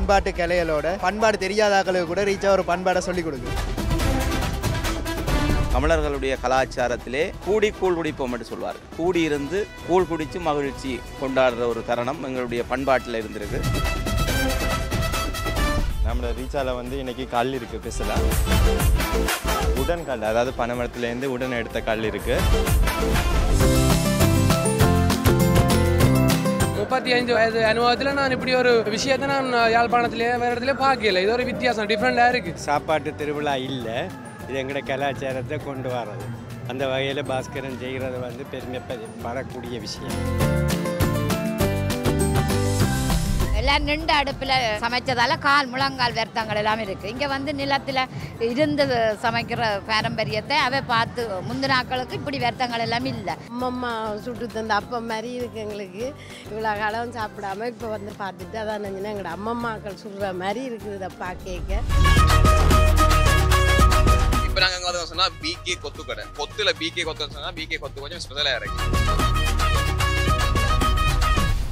பண்பாட்டு கலைகளோட பண்பாடு தெரியாதாக்களுக்கு கூட ரீச்சாக ஒரு பண்பாடை சொல்லிக் கொடுக்குது. தமிழர்களுடைய கலாச்சாரத்திலே கூடி கூழ் குடிப்போம் என்று சொல்வார். கூடியிருந்து கூழ் குடித்து மகிழ்ச்சி கொண்டாடுற ஒரு தருணம் எங்களுடைய பண்பாட்டில் இருந்திருக்கு. நம்மளோட ரீச்சாவில் வந்து இன்றைக்கி கல் இருக்குது. ஸ்பெஷலாக உடன் கல், அதாவது பனைமரத்துலேருந்து உடன் எடுத்த கல் இருக்குது. 35 வயது அனுபவத்தில் நான் இப்படி ஒரு விஷயத்தை நான் யாழ்ப்பாணத்திலே வேறு இடத்துல பார்க்கல. இது ஒரு வித்தியாசம், டிஃப்ரெண்டாக இருக்குது. சாப்பாட்டு திருவிழா இல்லை, இது எங்களோட கலாச்சாரத்தை கொண்டு வர்றது. அந்த வகையில் பாஸ்கரன் செய்கிறது வந்து பெருமைப்படக்கூடிய விஷயம். எல்லாம் நின்று அடுப்பில் சமைச்சதால கால் முழங்கால் வருத்தங்கள் எல்லாம் இருக்குது. இங்கே வந்து நிலத்தில் இருந்து சமைக்கிற பாரம்பரியத்தை அவை பார்த்து முந்தினாக்களுக்கு இப்படி வருத்தங்கள் எல்லாம் இல்லை. அம்மம்மா சுட்டு தந்த அப்பம் மாதிரி இருக்குது எங்களுக்கு. இவ்வளோ காலம் சாப்பிடாம இப்போ வந்து பார்த்துட்டு அதான் நினைஞ்சுன்னா எங்களோட அம்மம்மாக்கள் சுடுற மாதிரி இருக்குது இதை பார்க்க. இப்போ நாங்கள் வந்து சொன்னால் பிகே கொத்து கடை, கொத்தில் பிகே கொத்து சொன்னால் பிகே கொத்து கொஞ்சம் ஸ்பெஷலாக இருக்கு.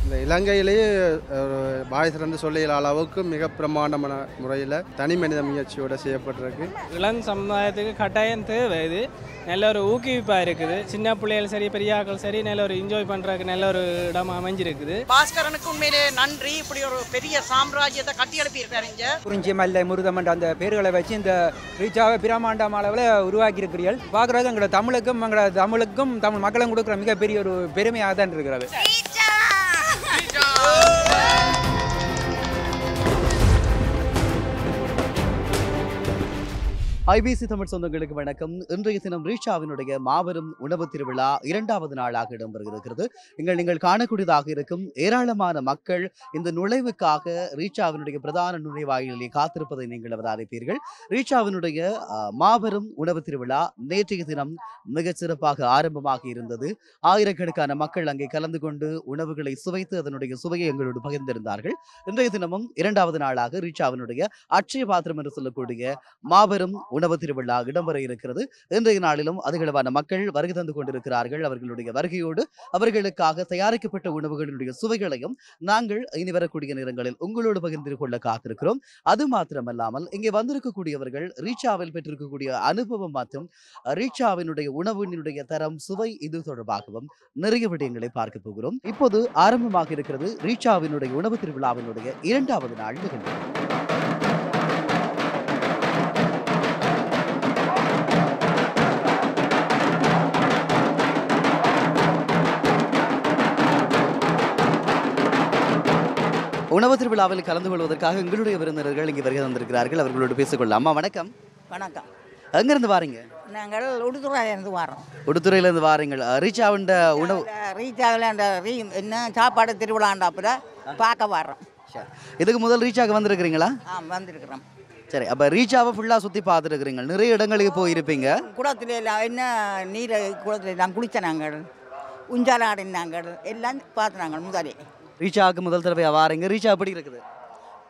இந்த இலங்கையிலேயே வாய் சிறந்து சொல்லியல் அளவுக்கு மிக பிரமாண்டமான முறையில் தனி மனித முயற்சியோடு செய்யப்பட்டிருக்கு. இளம் சமுதாயத்துக்கு கட்டாயம் தேவை. இது நல்ல ஒரு ஊக்குவிப்பாக இருக்குது. சின்ன பிள்ளைகள் சரி பெரியாக்கள் சரி நல்ல ஒரு என்ஜாய் பண்ணுறதுக்கு நல்ல ஒரு இடம் அமைஞ்சிருக்குது. பாஸ்கரனுக்கு உண்மையிலே நன்றி. இப்படி ஒரு பெரிய சாம்ராஜ்யத்தை கட்டி எழுப்பியிருக்காரு. இங்கே குறிஞ்சி மல்லை முருதம் என்ற அந்த பேர்களை வச்சு இந்த ரீச்சாவை பிரமாண்டம் அளவில் உருவாக்கி இருக்கிறீர்கள். பார்க்குறது எங்களோட தமிழுக்கும் தமிழ் மக்களும் கொடுக்குற மிகப்பெரிய ஒரு பெருமையாக தான் இருக்கிறது. ஐபிசி தமிழ் சொந்தங்களுக்கு வணக்கம். இன்றைய தினம் ரீச்சாவினுடைய மாபெரும் உணவு திருவிழா 2வது நாளாக இடம்பெறுகிறது. நீங்கள் காணக்கூடியதாக இருக்கும் ஏராளமான மக்கள் இந்த நுழைவுக்காக ரீச்சாவினுடைய பிரதான நுழைவாயிலே காத்திருப்பதை நீங்கள் அவதானிப்பீர்கள். ரீச்சாவினுடைய மாபெரும் உணவு திருவிழா நேற்றைய தினம் மிகச் சிறப்பாக ஆரம்பமாக இருந்தது. ஆயிரக்கணக்கான மக்கள் அங்கே கலந்து கொண்டு உணவுகளை சுவைத்து அதனுடைய சுவையை எங்களோடு பகிர்ந்திருந்தார்கள். இன்றைய தினமும் 2வது நாளாக ரீச்சாவினுடைய அட்சய பாத்திரம் என்று சொல்லக்கூடிய மாபெரும் உணவு திருவிழா இடம்பெற இருக்கிறது. இன்றைய நாளிலும் அதிகளவான மக்கள் வருகை தந்து கொண்டிருக்கிறார்கள். அவர்களுடைய வருகையோடு அவர்களுக்காக தயாரிக்கப்பட்ட உணவுகளுடைய சுவைகளையும் நாங்கள் இனி வரக்கூடிய நேரங்களில் உங்களோடு பகிர்ந்து கொள்ள காத்திருக்கிறோம். அது மாத்திரமல்லாமல் இங்கே வந்திருக்கக்கூடியவர்கள் ரீச்சாவில் பெற்றிருக்கக்கூடிய அனுபவம் மற்றும் ரீச்சாவினுடைய உணவினுடைய தரம், சுவை, இது தொடர்பாகவும் நிறைய விடயங்களை பார்க்க போகிறோம். இப்போது ஆரம்பமாக இருக்கிறது ரீச்சாவினுடைய உணவு திருவிழாவினுடைய 2வது நாள் நிகழ்வு. உணவு திருவிழாவில் கலந்து கொள்வதற்காக எங்களுடைய விருந்தினர்கள் இங்கே வருகை தந்திருக்கிறார்கள். அவர்களோடு பேசிக்கொள்ளலாம். அம்மா வணக்கம். வணக்கம். எங்கிருந்து வாரீங்க? நாங்கள் உடுத்துறையிலேருந்து வரோம். உடுத்துறையிலேருந்து வாரீங்கள். ரீச்சாவின் உணவு ரீச்சாவில் அந்த என்ன சாப்பாடு திருவிழாண்டாப்புல பார்க்க வரோம். இதுக்கு முதல் ரீச்சாவுக்கு வந்திருக்கிறீங்களா? வந்திருக்கிறோம். சரி, அப்போ ரீச்சாவை ஃபுல்லாக சுற்றி பார்த்துருக்குறீங்க. நிறைய இடங்களுக்கு போயிருப்பீங்க. குளத்துல என்ன நீர் குளத்துல நாங்கள் குளித்த நாங்கள் உஞ்சாலாடினாங்கள் எல்லாம் பார்த்து நாங்கள் முதலே. ரீச்சாவுக்கு முதல் தடவை வாரீங்க. ரீச்சா எப்படி இருக்குது?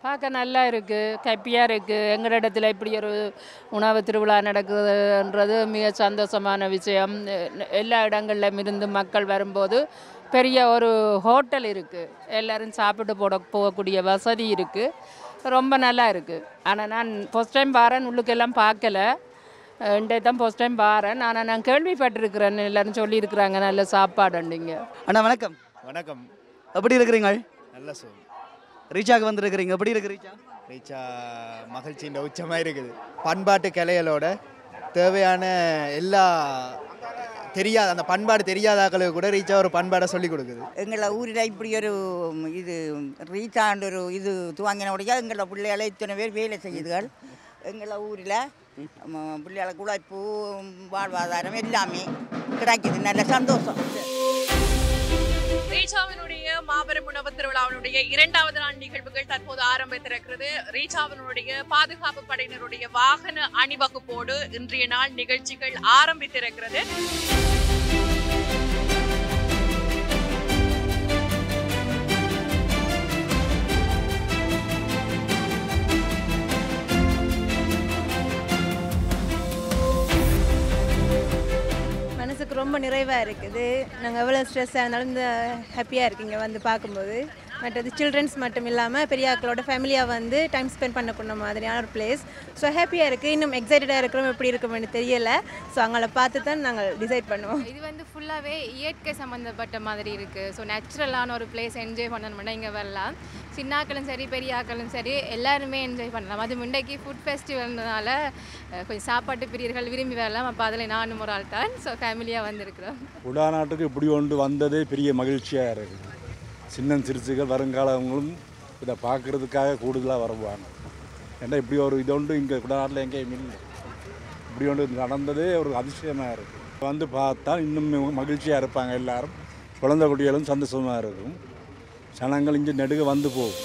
பார்க்க நல்லா இருக்குது, ஹாப்பியாக இருக்குது. எங்கள் இடத்துல இப்படி ஒரு உணவு திருவிழா நடக்குதுன்றது மிக சந்தோஷமான விஷயம். எல்லா இடங்கள்லையும் இருந்து மக்கள் வரும்போது பெரிய ஒரு ஹோட்டல் இருக்குது, எல்லோரும் சாப்பிட்டு போகக்கூடிய வசதி இருக்குது. ரொம்ப நல்லா இருக்குது. ஆனால் நான் ஃபஸ்ட் டைம் வாரேன், உள்ளுக்கெல்லாம் பார்க்கல. இன்றைய தான் ஃபஸ்ட் டைம் வாரேன். ஆனால் நான் கேள்விப்பட்டிருக்கிறேன், எல்லோரும் சொல்லியிருக்கிறாங்க நல்ல சாப்பாடுண்டிங்க. அண்ணா வணக்கம். வணக்கம். எப்படி இருக்கிறீங்க? நல்ல சுகம். ரீச்சாவுக்கு வந்திருக்கிறீங்க. எப்படி இருக்கு ரீச்சா? ரீச்சா மகிழ்ச்சியின் உச்சமாக இருக்குது. பண்பாட்டு கலைகளோட தேவையான எல்லா அந்த பண்பாடு தெரியாதாக்களுக்கு கூட ரீச்சாக ஒரு பண்பாடை சொல்லிக் கொடுக்குது. எங்களை ஊரில் இப்படி ஒரு இது ரீச்சாண்டு ஒரு இது துவங்கினோடைய எங்களை பிள்ளைகளை இத்தனை பேர் வேலை செய்யுதுகள். எங்களை ஊரில் பிள்ளைகளுக்கு உழைப்பு, வாழ்வாதாரம் எல்லாமே கிடைக்குது. நல்ல சந்தோஷம். ரீச்சாவினுடைய மாபெரும் உணவு திருவிழாவினுடைய 2வது நாள் நிகழ்வுகள் தற்போது ஆரம்பித்திருக்கிறது. ரீச்சாவினுடைய பாதுகாப்பு படையினருடைய வாகன அணிவகுப்போடு இன்றைய நாள் நிகழ்ச்சிகள் ஆரம்பித்திருக்கிறது. மனசுக்கு ரொம்ப நிறைவாக இருக்குது. நாங்கள் எவ்வளோ ஸ்ட்ரெஸ்ஸாக இருந்தாலும் இந்த ஹாப்பியாக இருக்குங்க வந்து பார்க்கும்போது. மற்றது சில்ட்ரன்ஸ் மட்டும் இல்லாமல் பெரியாக்களோட ஃபேமிலியாக வந்து டைம் ஸ்பெண்ட் பண்ணக்கூடிய மாதிரியான ஒரு பிளேஸ். ஸோ ஹாப்பியாக இருக்குது. இன்னும் எக்ஸைட்டடாக இருக்கிறோம், எப்படி இருக்கும்னு தெரியல. ஸோ அவங்கள பார்த்து தான் நாங்கள் டிசைட் பண்ணுவோம். இது வந்து ஃபுல்லாகவே இயற்கை சம்மந்தப்பட்ட மாதிரி இருக்குது. ஸோ நேச்சுரலான ஒரு பிளேஸ் என்ஜாய் பண்ணணும்னா இங்கே வரலாம். சின்னாக்களும் சரி பெரியாக்களும் சரி எல்லாருமே என்ஜாய் பண்ணலாம். அது முண்டைக்கு ஃபுட் ஃபெஸ்டிவல்னால கொஞ்சம் சாப்பாட்டு பிரியர்கள் விரும்பி வரலாம். அப்போ அதில் நானும் ஒரு ஆள் தான். ஸோ ஃபேமிலியாக வந்திருக்கிறோம். குடாநாட்டுக்கு இப்படி ஒன்று வந்ததே பெரிய மகிழ்ச்சியாக இருக்குது. சின்ன சிறுசுகள் வருங்காலங்களும் இதை பார்க்குறதுக்காக கூடுதலாக வருவாங்க. ஏன்னா இப்படி ஒரு இது ஒன்று இங்கே குடாநாட்டில் எங்கேயும் இல்லை. இப்படி ஒன்று நடந்ததே ஒரு அதிசயமாக இருக்குது. வந்து பார்த்தா இன்னும் மகிழ்ச்சியாக இருப்பாங்க எல்லாரும். குழந்தை குட்டிகளும் சந்தோஷமாக இருக்கும். ஜனங்கள் இங்கே நெடுக வந்து போகும்.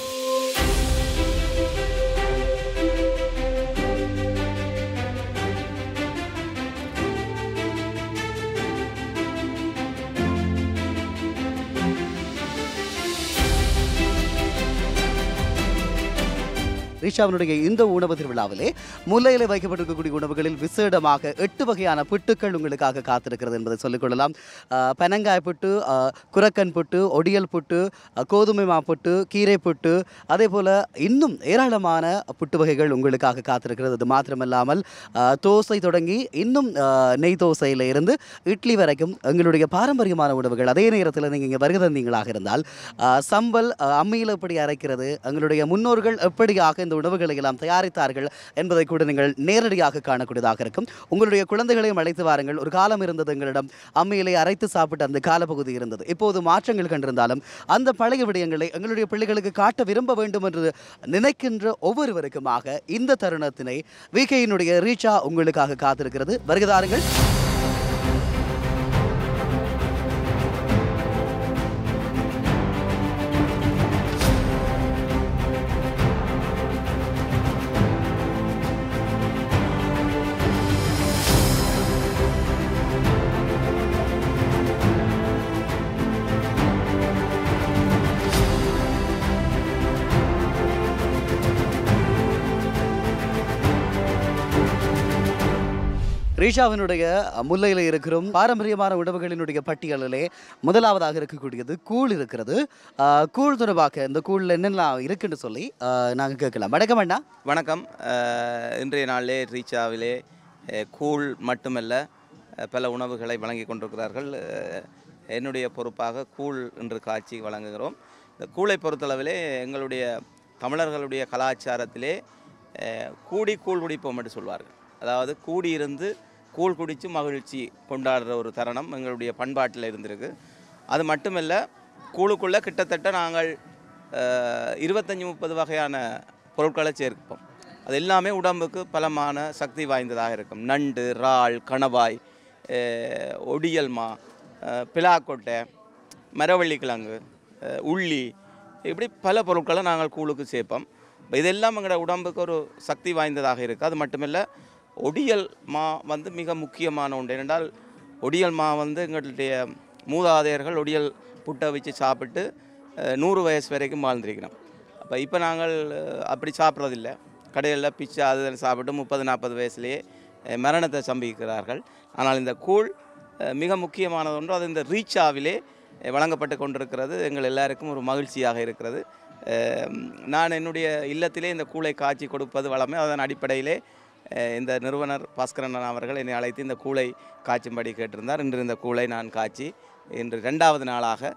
ரீஷாவினுடைய இந்த உணவு திருவிழாவிலே முல்லையிலே வைக்கப்பட்டிருக்கக்கூடிய உணவுகளில் விசேடமாக 8 வகையான புட்டுக்கள் உங்களுக்காக காத்திருக்கிறது என்பதை சொல்லிக்கொள்ளலாம். பனங்காய் புட்டு, குரக்கன் புட்டு, ஒடியல் புட்டு, கோதுமை மா புட்டு, கீரை புட்டு, அதே போல் இன்னும் ஏராளமான புட்டு வகைகள் உங்களுக்காக காத்திருக்கிறது. அது மாத்திரமல்லாமல் தோசை தொடங்கி இன்னும் நெய் தோசையில் இருந்து இட்லி வரைக்கும் எங்களுடைய பாரம்பரியமான உணவுகள். அதே நேரத்தில் நீங்கள் இங்கே வருகை தந்தீங்களாக இருந்தால் சம்பல் அம்மியில் எப்படி அரைக்கிறது, எங்களுடைய முன்னோர்கள் எப்படியாக இந்த உணவுகளை எல்லாம் தயாரித்தார்கள் என்பதை கூட நீங்கள் நேரடியாக காணக்கூடியதாக இருக்கும். உங்களுடைய குழந்தைகளையும் அழைத்து வாருங்கள். ஒரு காலம் இருந்தது எங்களிடம் அம்மியிலே அரைத்து சாப்பிட்ட அந்த காலப்பகுதி இருந்தது. இப்போது மாற்றங்கள் கண்டிருந்தாலும் அந்த பழைய விடயங்களை எங்களுடைய பிள்ளைகளுக்கு காட்ட விரும்ப வேண்டும் என்று நினைக்கின்ற ஒவ்வொருவருக்குமாக இந்த தருணத்தினை விகேயினுடைய ரீச்சா உங்களுக்காக காத்திருக்கிறது. வருகிறார்கள். ரீஷாவினுடைய முல்லையில் இருக்கிறோம். பாரம்பரியமான உணவுகளினுடைய பட்டியலிலே முதலாவதாக இருக்கக்கூடியது கூழ் இருக்கிறது. கூழ் தொடர்பாக இந்த கூழில் என்னெல்லாம் இருக்குன்னு சொல்லி நாங்கள் கேட்கலாம். வணக்கம் அண்ணா. வணக்கம். இன்றைய நாளிலே ரீச்சாவிலே கூழ் மட்டுமல்ல பல உணவுகளை வழங்கி கொண்டிருக்கிறார்கள். என்னுடைய பொறுப்பாக கூழ் என்று காட்சி வழங்குகிறோம். இந்த கூழை பொறுத்தளவிலே எங்களுடைய தமிழர்களுடைய கலாச்சாரத்திலே கூடி கூழ் குடிப்போம் என்று சொல்வார்கள். அதாவது கூடியிருந்து கூழ் குடித்து மகிழ்ச்சி கொண்டாடுற ஒரு தருணம் எங்களுடைய பண்பாட்டில் இருந்திருக்கு. அது மட்டுமல்ல, கூழுக்குள்ளே கிட்டத்தட்ட நாங்கள் 25-30 வகையான பொருட்களை சேர்ப்போம். அது எல்லாமே உடம்புக்கு பலமான சக்தி வாய்ந்ததாக இருக்கும். நண்டு, இறால், கணவாய், ஒடியல்மா, பிலாக்கொட்டை, மரவள்ளிக்கிழங்கு, உள்ளி, இப்படி பல பொருட்களை நாங்கள் கூழுக்கு சேர்ப்போம். இதெல்லாம் எங்களோட உடம்புக்கு ஒரு சக்தி வாய்ந்ததாக இருக்குது. அது மட்டுமில்லை, ஒடியல் மா வந்து மிக முக்கியமான ஒன்று. ஏனென்றால் ஒடியல் மா வந்து எங்களுடைய மூதாதையர்கள் ஒடியல் புட்டை வச்சு சாப்பிட்டு 100 வயசு வரைக்கும் வாழ்ந்திருக்கிறோம். அப்போ இப்போ நாங்கள் அப்படி சாப்பிட்றதில்லை. கடையில் பிச்சை அது சாப்பிட்டு 30-40 வயசுலேயே மரணத்தை சம்பிக்கிறார்கள். ஆனால் இந்த கூழ் மிக முக்கியமானது ஒன்று. அது இந்த ரீச்சாவிலே வழங்கப்பட்டு கொண்டிருக்கிறது. எங்கள் எல்லாருக்கும் ஒரு மகிழ்ச்சியாக இருக்கிறது. நான் என்னுடைய இல்லத்திலே இந்த கூழை காய்ச்சி கொடுப்பது வளமே. அதன் அடிப்படையிலே இந்த நிறுவனர் பாஸ்கரன் அவர்கள் என்னை அழைத்து இந்த கூழை காய்ச்சும்படி கேட்டிருந்தார். இன்று இந்த கூழை நான் காய்ச்சி இன்று 2வது நாளாக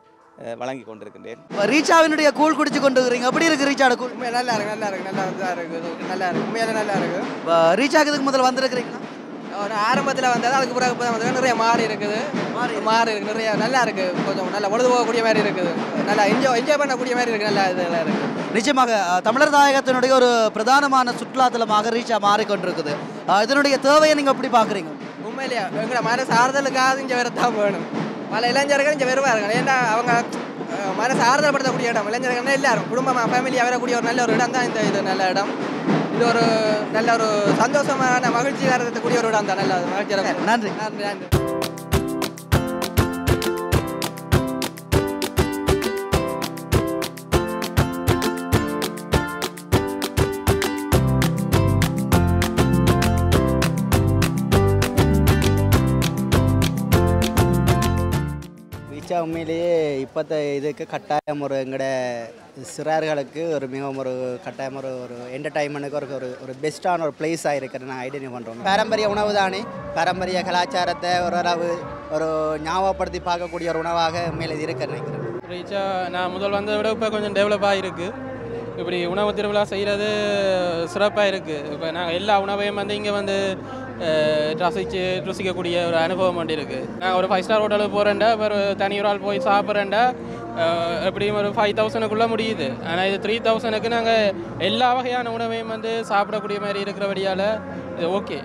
வழங்கி கொண்டிருக்கின்றேன். ரீச்சாவினுடைய கூழ் குடிச்சு கொண்டு இருக்கிறீங்க. எப்படி இருக்கு ரீச்சாவோட கூழ்? நல்லா இருக்கு, நல்லா இருக்கு, நல்லா இருக்கு, உண்மையில நல்லா இருக்கு. ரீச்சாக்கு இதுக்கு முதல்ல வந்திருக்கிறீங்களா? ஆரம்பத்தில் வந்தது, அதுக்கு பிறகு வந்து நிறைய மாறி இருக்குது, நிறைய நல்லா இருக்கு. கொஞ்சம் நல்லா பொழுது போகக்கூடிய மாதிரி இருக்குது. நல்லா என்ஜாய் பண்ணக்கூடிய மாதிரி இருக்கு. நல்லா இது நல்லா இருக்கு. நிச்சயமாக தமிழர் தாயகத்தினுடைய ஒரு பிரதானமான சுற்றுலாத்தலமாக ரீச்சா மாறிக்கொண்டிருக்குது. இதனுடைய தேவையை நீங்கள் எப்படி பார்க்குறீங்க? உண்மையிலேயே எங்களோட மனசு ஆறுதலுக்காக இங்கே வரத்தான் வேணும். பல இளைஞர்கள் இங்கே வருவார்கள். ஏன்னா அவங்க மனசு ஆறுதல்படுத்தக்கூடிய இடம். இளைஞர்கள் எல்லாரும் குடும்பமாக ஃபேமிலியாக வரக்கூடிய ஒரு நல்ல ஒரு இடம் தான் இந்த இது நல்ல இடம். இது ஒரு நல்ல ஒரு சந்தோஷமான மகிழ்ச்சியாக இருக்கக்கூடிய ஒரு இடம் தான். நல்ல மகிழ்ச்சி. நன்றி நன்றி நன்றி. உண்மையிலேயே இப்போத்த இதுக்கு கட்டாயம் ஒரு எங்களோட சிறார்களுக்கு ஒரு மிகவும் ஒரு கட்டாயம் ஒரு என்டர்டைன்மெண்ட்டுக்கு ஒரு பெஸ்ட்டான ஒரு பிளேஸாக இருக்கிற நான் ஐடென்டிஃபை பண்ணுறோம். பாரம்பரிய உணவு தானே, பாரம்பரிய கலாச்சாரத்தை ஒரு ஞாபகப்படுத்தி பார்க்கக்கூடிய ஒரு உணவாக மேலே இருக்க நினைக்கிறேன். ரீச்சா நான் முதல் வந்ததை விட இப்போ கொஞ்சம் டெவலப்பாக இருக்குது. இப்படி உணவு திருவிழா செய்கிறது சிறப்பாக இருக்குது. இப்போ நாங்கள் எல்லா உணவையும் இங்கே ருசிக்கக்கூடிய ஒரு அனுபவம் இருக்குது. நாங்கள் ஒரு 5 ஸ்டார் ஹோட்டலுக்கு போகிறேன்டா, ஒரு தனி ஒரு ஆள் போய் சாப்பிட்றேன்டா எப்படியும் ஒரு 5000க்குள்ளே முடியுது. ஆனால் இது 3000க்கு நாங்கள் எல்லா வகையான உணவையும் சாப்பிடக்கூடிய மாதிரி இருக்கிறபடியால் இது ஓகே.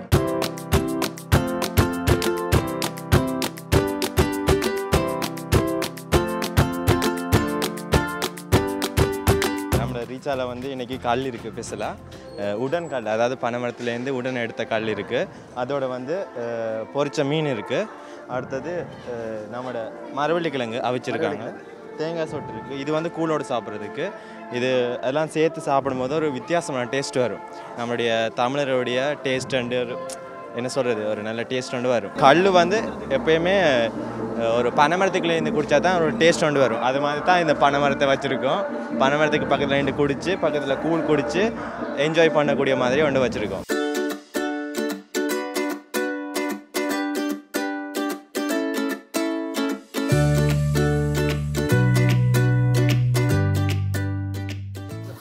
ரீச்சாவில் இன்றைக்கி கல் இருக்குது ஸ்பெஷலாக உடன் கல், அதாவது பனைமரத்துலேருந்து உடன் எடுத்த கல் இருக்குது. அதோட பொரிச்ச மீன் இருக்குது. அடுத்தது நம்மளோட மரவள்ளி கிழங்கு அவிச்சிருக்காங்க, தேங்காய் சொட்டு இருக்குது. இது கூழோடு சாப்பிட்றதுக்கு இது எல்லாம் சேர்த்து சாப்பிடும்போது ஒரு வித்தியாசமான டேஸ்ட் வரும். நம்மளுடைய தமிழருடைய டேஸ்ட் அண்டு என்ன சொல்கிறது ஒரு நல்ல டேஸ்ட் ஒன்று வரும். கல் எப்பயுமே ஒரு பனைமரத்துக்குள்ளேருந்து குடித்தா தான் ஒரு டேஸ்ட் ஒன்று வரும். அது மாதிரி தான் இந்த பனைமரத்தை வச்சுருக்கோம். பனைமரத்துக்கு பக்கத்தில் நின்று குடித்து பக்கத்தில் கூழ் குடித்து என்ஜாய் பண்ணக்கூடிய மாதிரி ஒன்று வச்சுருக்கோம்.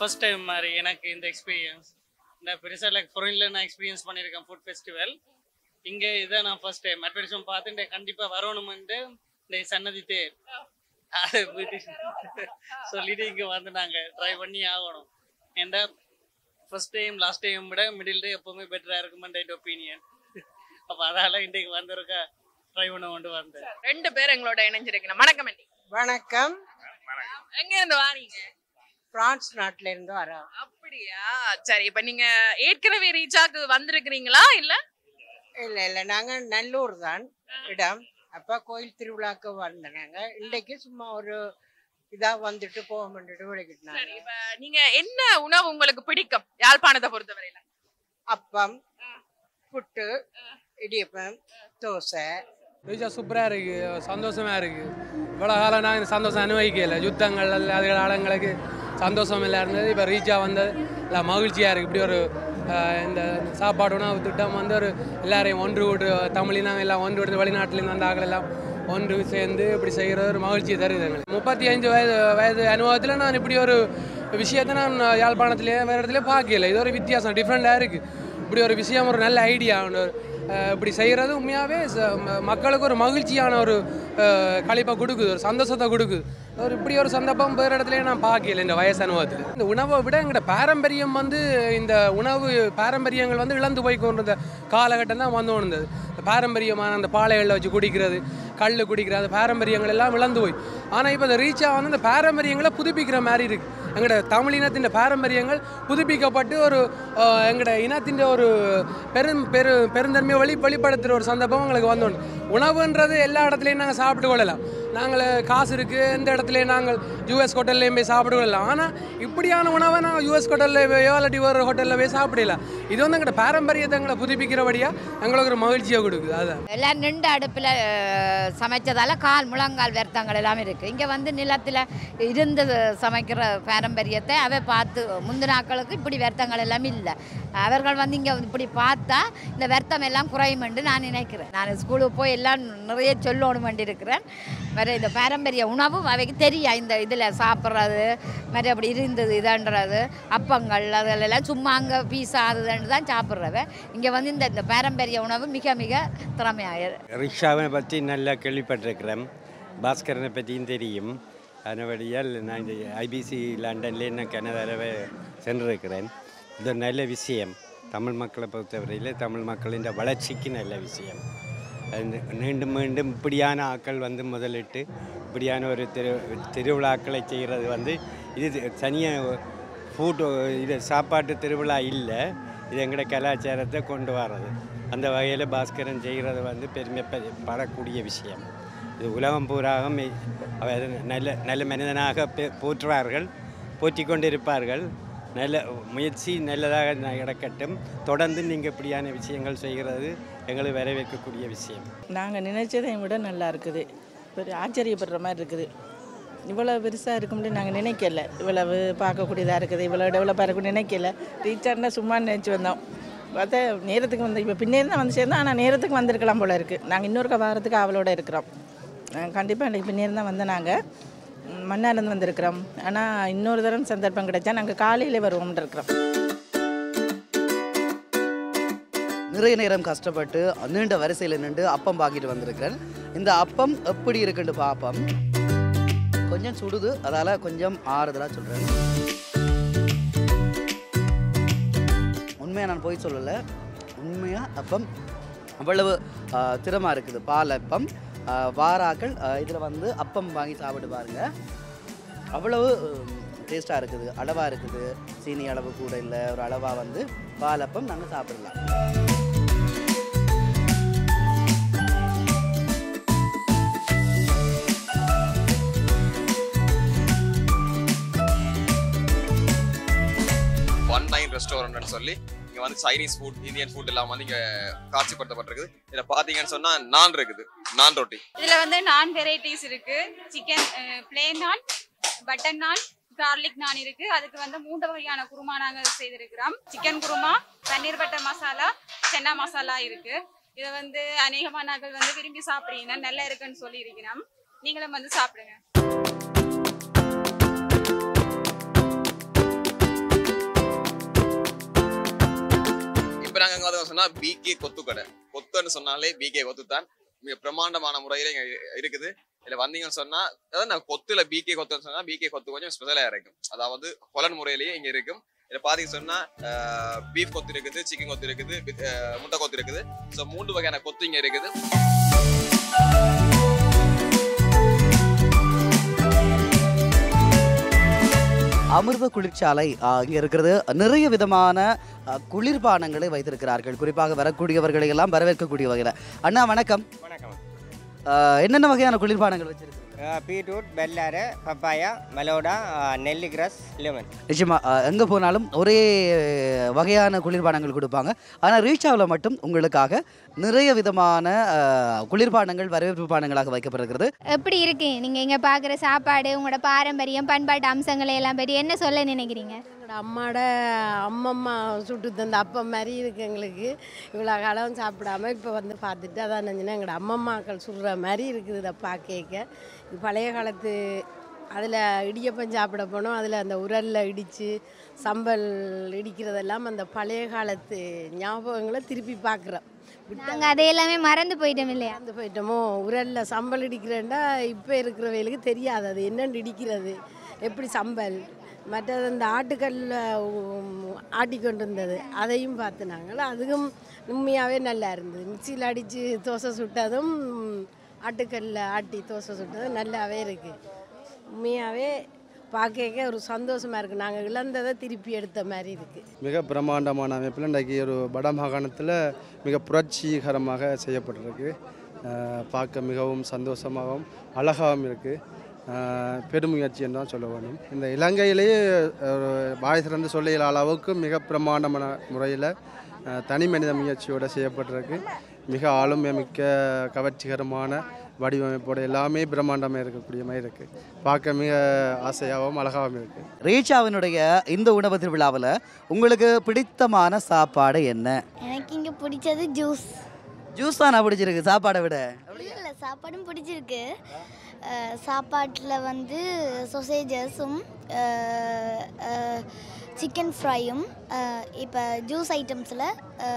ஃபர்ஸ்ட் டைம் மாதிரி எனக்கு இந்த எக்ஸ்பீரியன்ஸ். இந்த பெருசாக ஃபாரினில் நான் எக்ஸ்பீரியன்ஸ் பண்ணியிருக்கேன் ஃபுட் ஃபெஸ்டிவல். இங்கே இதை நான் ஃபர்ஸ்ட் டைம் அட்வர்டைஸ்மெண்ட் பார்த்துட்டு கண்டிப்பாக வரணுமென்ட்டு இந்த சன்னதி தேர் அதை சொல்லிட்டு இங்கே நாங்கள் ட்ரை பண்ணி ஆகணும். ஏன்னா ஃபர்ஸ்ட் டைம் லாஸ்ட் டைம் விட மிடில் டே எப்போவுமே பெட்டராக இருக்குமென்ற ஒப்பீனியன். அப்போ அதால் இன்றைக்கு வந்திருக்கா ட்ரை பண்ண கொண்டு வந்தேன். 2 பேர் எங்களோட இணைஞ்சிருக்கீங்க. வணக்கம் அண்ணி. வணக்கம். எங்க இருந்து வாரீங்க? பிரான்ஸ் நாட்டில இருந்து வரோம். அப்படியா? சரி, இப்ப நீங்க ஏற்கனவே ரீச்சாக்கு வந்திருக்கிறீங்களா? இல்ல இல்ல நாங்க நல்லூர் தான் இடம். அப்ப கோயில் திருவிழாக்கு வந்தாங்க. இன்னைக்கு சும்மா ஒரு இதா வந்துட்டு போகணும்னு விளைக்கிட்டாங்க. சரி, இப்ப நீங்க என்ன உணவு உங்களுக்கு பிடிக்கும் யாழ்ப்பாணத்தை பொறுத்தவரையில? அப்பம், புட்டு, இடியப்பம், தோசை. ரீச்சா சூப்பராக இருக்குது, சந்தோஷமாக இருக்குது. இவ்வளோ காலம் நான் இந்த சந்தோஷம் அனுபவிக்கல. யுத்தங்கள் அதுகள் ஆளுங்களுக்கு சந்தோஷம் இல்லை இருந்தது. இப்போ ரீச்சா வந்தது எல்லாம் மகிழ்ச்சியாக இருக்குது. இப்படி ஒரு இந்த சாப்பாடு உணவு திட்டம் ஒரு எல்லாரையும் ஒன்று விட்டு தமிழினம் எல்லாம் ஒன்று விட்டு வெளிநாட்டிலேருந்து வந்த ஆக்கள் எல்லாம் ஒன்று சேர்ந்து இப்படி செய்கிற ஒரு மகிழ்ச்சியை தருது எங்களுக்கு. 35 வயது அனுபவத்தில் நான் இப்படி ஒரு விஷயத்தை நான் யாழ்ப்பாணத்திலே வேறு இடத்துல பார்க்கல. இது ஒரு வித்தியாசம், டிஃப்ரெண்ட்டாக இருக்குது. இப்படி ஒரு விஷயம் ஒரு நல்ல ஐடியா இப்படி செய்கிறது உண்மையாகவே மக்களுக்கு ஒரு மகிழ்ச்சியான ஒரு களிப்பை கொடுக்குது, ஒரு சந்தோஷத்தை கொடுக்குது. ஒரு இப்படி ஒரு சந்தர்ப்பம் வேறு இடத்துலையே நான் பார்க்கல இந்த வயசு அனுபவத்தில். இந்த உணவை விட எங்களோட பாரம்பரியம் இந்த உணவு பாரம்பரியங்கள் இழந்து போய் கொண்டிருந்த காலகட்டம் தான் வந்து கொண்டிருந்தது. இந்த பாரம்பரியமான அந்த பாலைகளில் வச்சு குடிக்கிறது, கல் குடிக்கிறது, அந்த பாரம்பரியங்கள் எல்லாம் இழந்து போய். ஆனால் இப்போ இந்த ரீச்சா இந்த பாரம்பரியங்களை புதுப்பிக்கிற மாதிரி இருக்குது. எங்களோட தமிழினத்தின் பாரம்பரியங்கள் புதுப்பிக்கப்பட்டு ஒரு எங்களோட இனத்தின் ஒரு பெருந்தன்மையை வெளிப்படுத்துகிற ஒரு சந்தர்ப்பம் எங்களுக்கு வந்தோம். உணவுன்றது எல்லா இடத்துலையும் நாங்கள் சாப்பிட்டு கொள்ளலாம். நாங்கள் காசு இருக்குது, எந்த இடத்துலையும் நாங்கள் யூஎஸ் ஹோட்டல்லையும் போய் சாப்பிட்டு கொள்ளலாம். ஆனால் இப்படியான உணவை நாங்கள் யூஎஸ் ஹோட்டலில் போயோ இல்லாட்டி ஒரு ஹோட்டலில் போய் சாப்பிடலாம். இது எங்களோட பாரம்பரியத்தை எங்களை புதுப்பிக்கிறபடியாக எங்களுக்கு ஒரு மகிழ்ச்சியை கொடுக்குது. அதுதான் எல்லாம் நின்று அடுப்பில் சமைச்சதால் கால் முழங்கால் வருத்தங்கள் எல்லாம் இருக்குது. இங்கே நிலத்தில் இருந்து சமைக்கிற பாரம்பரியத்தை அவை பார்த்து முந்தினாக்களுக்கு இப்படி வருத்தங்கள் எல்லாம் இல்லை. அவர்கள் இங்கே இப்படி பார்த்தா இந்த வருத்தம் எல்லாம் குறையும் என்று நான் நினைக்கிறேன். நான் ஸ்கூலுக்கு போய் எல்லாம் நிறைய சொல்லணும் வேண்டியிருக்கிறேன். வேறு இந்த பாரம்பரிய உணவு அவைக்கு தெரியும். இந்த இதில் சாப்பிட்றது மாதிரி அப்படி இருந்தது இதான்றது அப்பங்கள் அதெல்லாம் சும்மா அங்கே பீஸா அதுன்னு தான் சாப்பிட்றவ. இங்கே இந்த பாரம்பரிய உணவு மிக மிக திறமையாக. ரிக்ஷாவை பற்றி நல்லா கேள்விப்பட்டிருக்கிறேன். பாஸ்கரனை பற்றியும் தெரியும். அதனபடியால் நான் இந்த ஐபிசி லண்டன்லேயே நான் கனடாவே சென்றிருக்கிறேன். இது ஒரு நல்ல விஷயம். தமிழ் மக்களை பொறுத்தவரையில் தமிழ் மக்களின் வளர்ச்சிக்கு நல்ல விஷயம். மீண்டும் மீண்டும் இப்படியான ஆக்கள் முதலிட்டு இப்படியான ஒரு திருவிழாக்களை செய்கிறது இது தனியாக இது சாப்பாட்டு திருவிழா இல்லை. இது எங்களோட கலாச்சாரத்தை கொண்டு வர்றது. அந்த வகையில் பாஸ்கரன் செய்கிறது பெருமைப்படக்கூடிய விஷயம். இது உலகம் பூராக நல்ல மனிதனாக போற்றுவார்கள், போற்றி கொண்டிருப்பார்கள். நல்ல முயற்சி நல்லதாக நடக்கட்டும். தொடர்ந்து நீங்கள் இப்படியான விஷயங்கள் செய்கிறது எங்களுக்கு வரவேற்கக்கூடிய விஷயம். நாங்கள் நினைச்சதை விட நல்லா இருக்குது. ஒரு ஆச்சரியப்படுற மாதிரி இருக்குது. இவ்வளோ பெருசாக இருக்கும்னு நாங்கள் நினைக்கல. இவ்வளவு பார்க்கக்கூடியதாக இருக்குது, இவ்வளோ டெவலப்பாக இருக்குன்னு நினைக்கல. ரீச்சார்ட்னா சும்மா நினச்சி வந்தோம். பார்த்தா நேரத்துக்கு வந்து இப்போ பின்னேருந்து தான் வந்து சேர்ந்தோம். ஆனால் நேரத்துக்கு வந்திருக்கலாம் போல இருக்குது. நாங்கள் இன்னொரு வாரத்துக்கு அவளோட இருக்கிறோம். கண்டிப்பாக இன்றைக்கி பின்னேருந்து தான் வந்து நாங்கள் மன்னார்லேருந்து வந்திருக்கிறோம். ஆனால் இன்னொரு தரம் சந்தர்ப்பம் கிடைச்சா நாங்கள் காலையிலே வருவோம்னு இருக்கிறோம். நிறைய நேரம் கஷ்டப்பட்டு நீண்ட வரிசையில் நின்று அப்பம் பாக்கிட்டு வந்திருக்கிறேன். இந்த அப்பம் எப்படி இருக்குன்னு பார்ப்போம். கொஞ்சம் சுடுது, அதால் கொஞ்சம் ஆறுதலாக சொல்கிறேன். உண்மையாக நான் போய் சொல்லலை, உண்மையாக அப்பம் அவ்வளவு திறமாக இருக்குது. பால் அப்பம் வாராக்கள் இதில் வந்து அப்பம் வாங்கி சாப்பிட்டு பாருங்கள். அவ்வளவு டேஸ்ட்டாக இருக்குது, அளவாக இருக்குது. சீனி அளவு கூட இல்லை, ஒரு அளவாக வந்து பால் அப்பம் நாங்கள் சாப்பிடலாம். ஒன் டைம் ரெஸ்டாரண்ட்னு சொல்லி இங்கே வந்து சைனீஸ் ஃபுட், இந்தியன் ஃபுட் எல்லாம் வந்து இங்கே காட்சிப்படுத்தப்பட்டிருக்குது. இதில் பார்த்தீங்கன்னு சொன்னால் நான் இருக்குது, நான் ரொட்டி. இதில் வந்து நான் வெரைட்டிஸ் இருக்கு. சிக்கன் பிளேன் நான், பட்டர் நான், கார்லிக் நான் இருக்கு. அதுக்கு வந்து 3 வகையான குருமா நாங்கள் செய்திருக்கிறோம். சிக்கன் குருமா, பன்னீர் பட்டர் மசாலா, சென்னா மசாலா இருக்கு. இதை வந்து அநேகமாக நாங்கள் வந்து விரும்பி சாப்பிடுறீங்க, நல்லா இருக்குன்னு சொல்லி இருக்கிறோம். நீங்களும் வந்து சாப்பிடுங்க. இப்போ நாங்கள் அங்கே வந்து சொன்னால் பிகே கொத்து கடை. கொத்துன்னு சொன்னாலே பிகே கொத்து தான். மிக பிரமாண்டமான முறையில் இங்கே இருக்குது. இதில் வந்தீங்கன்னு சொன்னால், அதாவது நான் கொத்துல பிகே கொத்துன்னு சொன்னால் பிகே கொத்து கொஞ்சம் ஸ்பெஷலாக இருக்கும். அதாவது கொலன் முறையிலேயே இங்கே இருக்கும். இதில் பார்த்தீங்கன்னு சொன்னால் பீஃப் கொத்து இருக்குது, சிக்கன் கொத்து இருக்குது, முட்டை கொத்து இருக்குது. ஸோ 3 வகையான கொத்து இங்கே இருக்குது. அமிர்த குளிர்ச்சாலை இங்கே இருக்கிறது. நிறைய விதமான குளிர்பானங்களை வைத்திருக்கிறார்கள். குறிப்பாக வரக்கூடியவர்களை எல்லாம் வரவேற்கக்கூடிய வகையில். அண்ணா வணக்கம். வணக்கம். என்னென்ன வகையான குளிர்பானங்கள் வச்சிருக்கீங்க? பீட்ரூட், பெல்லாரு, பப்பாயா, மலோடா, நெல்லி கிராஸ், லெமன். நிச்சயமா எங்கே போனாலும் ஒரே வகையான குளிர்பானங்கள் கொடுப்பாங்க. ஆனால் ரீச்சாவில் மட்டும் உங்களுக்காக நிறைய விதமான குளிர்பானங்கள் வரவேற்பு பானங்களாக வைக்கப்படுகிறது. எப்படி இருக்கு நீங்கள் இங்கே பார்க்குற சாப்பாடு, உங்களோட பாரம்பரியம், பண்பாட்டு அம்சங்களை எல்லாம் பற்றி என்ன சொல்ல நினைக்கிறீங்க? எங்களோட அம்மாவோட அம்மம்மா சுட்டு தந்த அப்பம் மாதிரி இருக்குது எங்களுக்கு. இவ்வளோ காலம் சாப்பிடாம இப்போ வந்து பார்த்துட்டு அதான் நினச்சினா எங்களோட அம்மம்மாக்கள் சுடுற மாதிரி இருக்குது. இதை பார்க்க பழைய காலத்து அதில் இடியப்பம் சாப்பிட போனோம். அதில் அந்த உரலில் இடித்து சம்பல் இடிக்கிறதெல்லாம் அந்த பழைய காலத்து ஞாபகங்களை திருப்பி பார்க்குறோம். நாங்கள் அதை எல்லாமே மறந்து போயிட்டோம் இல்லையா? மறந்து போயிட்டோமோ. உரலில் சம்பல் இடிக்கிறேன்டா இப்போ இருக்கிறவங்களுக்கு தெரியாது அது என்னென்னு இடிக்கிறது, எப்படி சம்பல். மற்றது அந்த ஆட்டுக்கல்ல ஆட்டி கொண்டு இருந்தது அதையும் பார்த்து நாங்கள். அதுவும் உண்மையாகவே நல்லா இருந்தது. மிக்சியில் அடித்து தோசை சுட்டதும் ஆட்டுக்கல்ல ஆட்டி தோசை சுட்டதும் நல்லாவே இருக்குது. உண்மையாகவே பார்க்க ஒரு சந்தோஷமாக இருக்குது. நாங்கள் இழந்ததை திருப்பி எடுத்த மாதிரி இருக்குது. மிக பிரம்மாண்டமான அமைப்பில் இன்றைக்கி ஒரு வட மாகாணத்தில் மிக புரட்சிகரமாக செய்யப்பட்டிருக்கு. பார்க்க மிகவும் சந்தோஷமாகவும் அழகாகவும் இருக்குது. பெருமுயற்சி என்று தான் சொல்ல வேண்டும். இந்த இலங்கையிலேயே ஒரு வாய் சிறந்து சொல்ல இயலாத அளவுக்கு மிக பிரமாண்டமான முறையில் தனி மனித முயற்சியோடு செய்யப்பட்டிருக்கு. மிக ஆளுமை மிக்க கவர்ச்சிகரமான வடிவமைப்போடு எல்லாமே பிரம்மாண்டமாக இருக்கக்கூடிய மாதிரி இருக்குது. பார்க்க மிக ஆசையாகவும் அழகாகவும் இருக்குது. ரீச்சாவினுடைய இந்த உணவு திருவிழாவில் உங்களுக்கு பிடித்தமான சாப்பாடு என்ன? எனக்கு இங்கே பிடிச்சது ஜூஸ். ஜூஸ் தானே பிடிச்சிருக்கு சாப்பாடை விட? இல்லை, சாப்பாடும் பிடிச்சிருக்கு. சாப்பாட்டில் வந்து சொசேஜஸும் சிக்கன் ஃப்ரையும், இப்போ ஜூஸ் ஐட்டம்ஸில்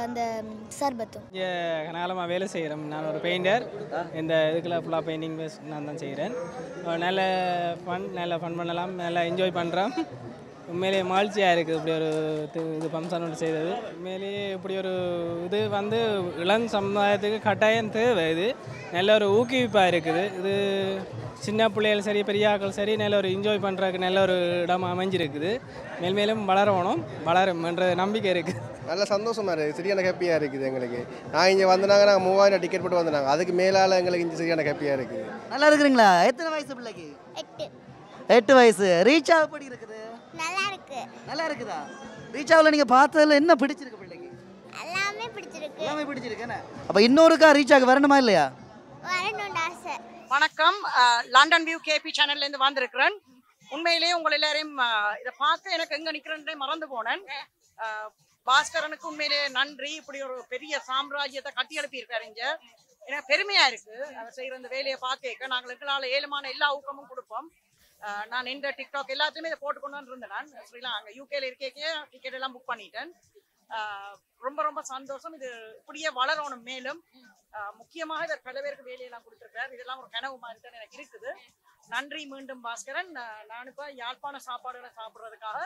அந்த சர்பத்தும். இங்கே கனகாலமாக வேலை செய்கிறேன். நான் ஒரு பெயிண்டர். இந்த இதுக்குள்ள ஃபுல்லாக பெயிண்டிங் நான் தான் செய்கிறேன். நல்ல ஃபன் பண்ணலாம், நல்லா என்ஜாய் பண்ணுறோம். உண்மையிலேயே மகிழ்ச்சியாக இருக்குது இப்படி ஒரு இது ஃபங்க்ஷன் ஒன்று செய்தது. உண்மையிலேயே இப்படி ஒரு இது வந்து இளம் சமுதாயத்துக்கு கட்டாயம் தேவை. இது நல்ல ஒரு ஊக்குவிப்பாக இருக்குது. இது சின்ன பிள்ளைகள் சரி, பெரியாக்கள் சரி, நல்ல ஒரு என்ஜாய் பண்ணுறதுக்கு நல்ல ஒரு இடம் அமைஞ்சிருக்குது. மேலும் வளரும் என்ற நம்பிக்கை இருக்குது. நல்ல சந்தோஷமாக இருக்குது, சரியான ஹாப்பியாக இருக்குது எங்களுக்கு. நான் இங்கே வந்தாங்க, நாங்கள் 3000 டிக்கெட் போட்டு வந்தாங்க. அதுக்கு மேலால் எங்களுக்கு இங்கே சரியான ஹாப்பியாக இருக்குது. நல்லா இருக்கிறீங்களா? எத்தனை வயசு பிள்ளைக்கு? 8 வயசு. ரீச்சா எப்படி இருக்குது? நல்லா இருக்கு. நல்லா இருக்குதா? ரீச்சாவில் நீங்கள் பார்த்ததில் என்ன பிடிச்சிருக்கு பிள்ளைக்கு? எல்லாமே பிடிச்சிருக்கு. எல்லாமே பிடிச்சிருக்கு. என்ன அப்போ இன்னொருக்கா ரீச்சாவுக்கு வரணுமா இல்லையா? வரணும்னு ஆசை. வணக்கம், லண்டன் வியூ கேபி சேனல்லேருந்து வந்திருக்கிறேன். உண்மையிலேயே உங்கள் எல்லாரையும் இதை பார்த்து எனக்கு எங்கே நிற்கிறேன்றே மறந்து போனேன். பாஸ்கரனுக்கு உண்மையிலேயே நன்றி. இப்படி ஒரு பெரிய சாம்ராஜ்யத்தை கட்டி எழுப்பியிருக்காரு இங்கே. எனக்கு பெருமையாக இருக்குது அதை செய்கிற இந்த வேலையை பார்க்க. நாங்கள் எங்களால் ஏழுமான எல்லா ஊக்கமும் கொடுப்போம். நான் இந்த டிக்டாக் எல்லாத்தையுமே இதை போட்டுக்கொண்டு இருந்தேன். நான் ஸ்ரீலங்கா அங்கே யூகேல இருக்கே டிக்கெட் எல்லாம் புக் பண்ணிட்டேன். ரொம்ப ரொம்ப சந்தோஷம். இது இப்படியே வளரணும். மேலும் முக்கியமாக இவர் பல பேருக்கு வேலையெல்லாம் கொடுத்துருக்காரு. இதெல்லாம் ஒரு கனவு மாதிரி தான் எனக்கு இருக்குது. நன்றி மீண்டும் பாஸ்கரன். நான் இப்போ யாழ்ப்பாண சாப்பாடுகளை சாப்பிட்றதுக்காக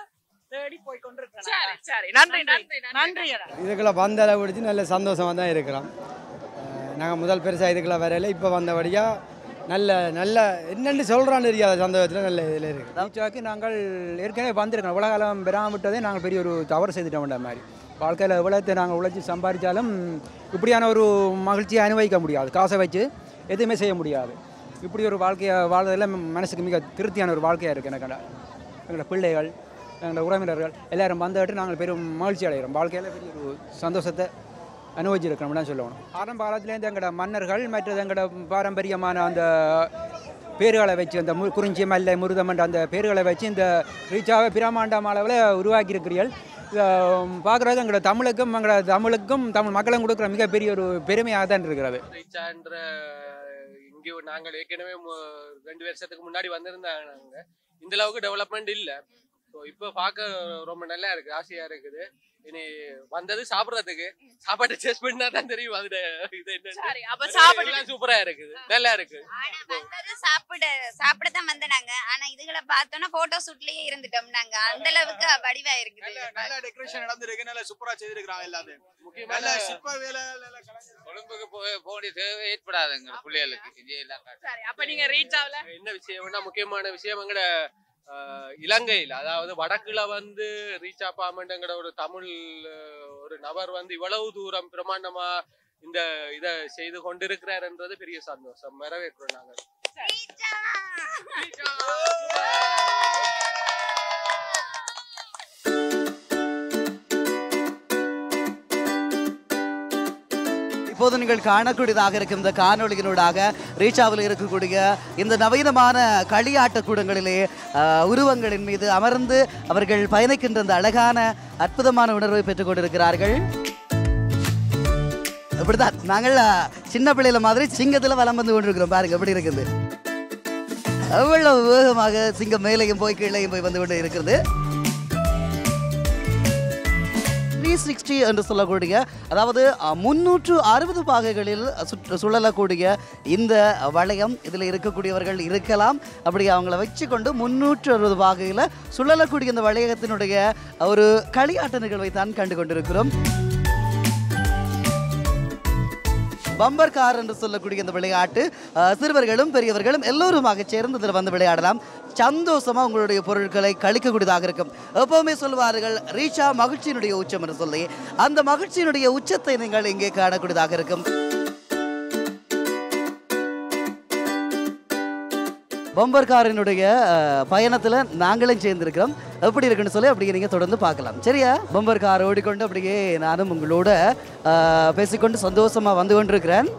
தேடி போய் கொண்டிருக்கிறேன். நன்றி நன்றி. இதுக்குள்ள வந்ததை பிடிச்சி நல்ல சந்தோஷமாக தான் இருக்கிறோம். நாங்கள் முதல் பெருசாக இதுக்குள்ள வரையில இப்போ வந்தபடியாக நல்ல நல்ல என்னென்னு சொல்கிறான்னு தெரியாத சந்தோஷத்தில் நல்ல இதில் இருக்குது. ரீச்சாவுக்கு நாங்கள் ஏற்கனவே வந்திருக்கோம். உலகாலம் பெறாமல் விட்டதே நாங்கள் பெரிய ஒரு தவறு செய்துட்டோம்ன்ற மாதிரி. வாழ்க்கையில் எவ்வளோத்தை நாங்கள் உழைச்சி சம்பாதிச்சாலும் இப்படியான ஒரு மகிழ்ச்சியை அனுபவிக்க முடியாது. காசை வச்சு எதுவுமே செய்ய முடியாது. இப்படி ஒரு வாழ்க்கையை வாழ்றதில் மனசுக்கு மிக திருப்தியான ஒரு வாழ்க்கையாக இருக்குது எனக்கு. எங்களோட பிள்ளைகள், எங்களோட உறவினர்கள் எல்லோரும் வந்துட்டு நாங்கள் பெரும் மகிழ்ச்சி அடைகிறோம். வாழ்க்கையில் பெரிய ஒரு சந்தோஷத்தை அனுபவிச்சிருக்கிறோம் தான் சொல்லணும். ஆரம்ப காலத்துலேருந்து எங்களோட மன்னர்கள் மற்றது எங்களோட பாரம்பரியமான அந்த பேர்களை வச்சு அந்த குறிஞ்சி மல்லை முருதமன்ற அந்த பேர்களை வச்சு இந்த ரீச்சாவை பிரமாண்டம் அளவில் உருவாக்கியிருக்கிறீர்கள். பார்க்குறது எங்களோட தமிழுக்கும் தமிழ் மக்களும் கொடுக்குற மிகப்பெரிய ஒரு பெருமையாக தான் இருக்கிறது. ரீச்சான்ற இங்கே நாங்கள் ஏற்கனவே 2 வருஷத்துக்கு முன்னாடி வந்திருந்தாங்க. நாங்கள் இந்த அளவுக்கு டெவலப்மெண்ட் இல்லை. ஸோ இப்போ பார்க்க ரொம்ப நல்லா இருக்குது, ஆசையாக இருக்குது. இனி வந்தது சாப்பிட்றதுக்கு, சாப்பாட்டை டேஸ்ட் பண்ணா தான் தெரியும் அது இது என்ன. சூப்பரா இருக்குது, நல்லா இருக்கு. சாப்பிட தான் வந்தாங்க. ஆனா இதுகளை பார்த்தோம்னா போட்டோ ஷூட்லயே இருந்துட்டோம் நாங்க. அந்த அளவுக்கு வடிவா இருக்குது. நல்ல டெக்கரேஷன் நடந்துருக்கு, நல்ல சூப்பரா செய்திருக்காங்க எல்லாத்தையும். முக்கியமான சிற்ப வேலை கொழும்புக்கு போக வேண்டிய தேவை ஏற்படாதுங்க பிள்ளைகளுக்கு. அப்ப நீங்க ரீச் ஆகல. என்ன விஷயம்னா முக்கியமான விஷயம் எங்கட இலங்கையில், அதாவது வடக்குல வந்து ரீச் ஆப்பாமன்ற ஒரு தமிழ் ஒரு நபர் வந்து இவ்வளவு தூரம் பிரமாண்டமா இந்த இதை செய்து கொண்டிருக்கிறார்ன்றது பெரிய சந்தோஷம். வரவேற்கிறோம் நாங்கள். இப்போது நீங்கள் காணக்கூடியதாக இருக்கும் இந்த காணொலியினூடாக ரீச்சாவில் இருக்கக்கூடிய இந்த நவீனமான களியாட்ட கூடங்களிலே உருவங்களின் மீது அமர்ந்து அவர்கள் பயணிக்கின்ற இந்த அழகான அற்புதமான உணர்வை பெற்றுக் கொண்டிருக்கிறார்கள். இப்படிதான் நாங்கள் சின்ன பிள்ளைல மாதிரி சிங்கத்தில் வலம் வந்து கொண்டிருக்கிறோம். பாருங்க எப்படி இருக்குது, அவ்வளவு வேகமாக சிங்கம் மேலையும் போய் கீழையும் போய் வந்து கொண்டு இருக்கிறது. 360 என்று சொல்லக்கூடிய, அதாவது 360 பாகைகளில் சுழலக்கூடிய இந்த வளையம், இதில் இருக்கக்கூடியவர்கள் இருக்கலாம். அப்படி அவங்கள வச்சு கொண்டு 360 பாகையில் சுழலக்கூடிய இந்த வளையத்தினுடைய ஒரு களியாட்ட நிகழ்வை தான் கண்டு கொண்டிருக்கிறோம். பம்பர் கார் என்று சொல்லக்கூடிய இந்த விளையாட்டு சிறுவர்களும் பெரியவர்களும் எல்லோருமாக சேர்ந்து இதில் வந்து விளையாடலாம். சந்தோஷமாக உங்களுடைய பொருட்களை கழிக்கக்கூடியதாக இருக்கும். எப்பவுமே சொல்வார்கள் ரீச்சா மகிழ்ச்சியினுடைய உச்சம் என்று சொல்லி, அந்த மகிழ்ச்சியினுடைய உச்சத்தை நீங்கள் இங்கே காணக்கூடியதாக இருக்கும். பம்பர் காரினுடைய பயணத்தில் நாங்களும் சேர்ந்திருக்கிறோம். எப்படி இருக்குன்னு சொல்லி அப்படியே நீங்கள் தொடர்ந்து பார்க்கலாம். சரியா? பம்பர் கார் ஓடிக்கொண்டு அப்படியே நானும் உங்களோட பேசிக்கொண்டு சந்தோஷமாக வந்து கொண்டிருக்கிறேன்.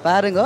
பாருங்க.